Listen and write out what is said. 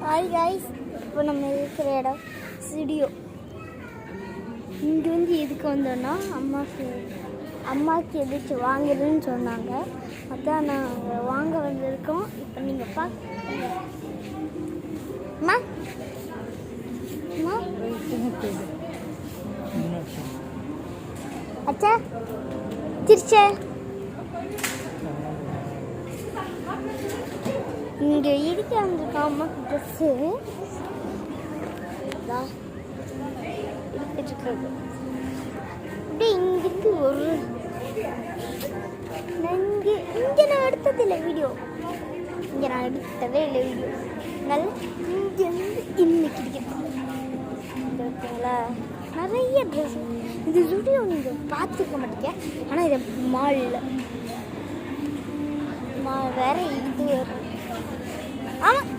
Hi guys, இப்போ நம்ம இருக்கிற இடம் ஸ்டுடியோ. இங்கே எதுக்கு வந்தோன்னா அம்மாவுக்கு எதாச்சும் வாங்குறதுன்னு சொன்னாங்க. அதான் நாங்கள் வாங்க வந்திருக்கோம். இப்போ நீங்கள் அம்மா அச்சா திருச்சே இங்கே இடிக்க வந்திருக்கோம். அம்மாவுக்கு ட்ரெஸ்ஸு எடுத்துட்டு அப்படியே இங்கிருந்து ஒரு இங்கே நான் எடுத்ததில்லை வீடியோ. இங்கே நான் எடுத்ததே இல்லை வீடியோ. நல்லா இங்கேருந்து இன்னைக்கு இருக்குங்களா நிறைய ட்ரெஸ். இந்த வீடியோ நீங்கள் பார்த்துக்க மாட்டீங்க. ஆனால் இது மாலில் வேற இது ஆமாம்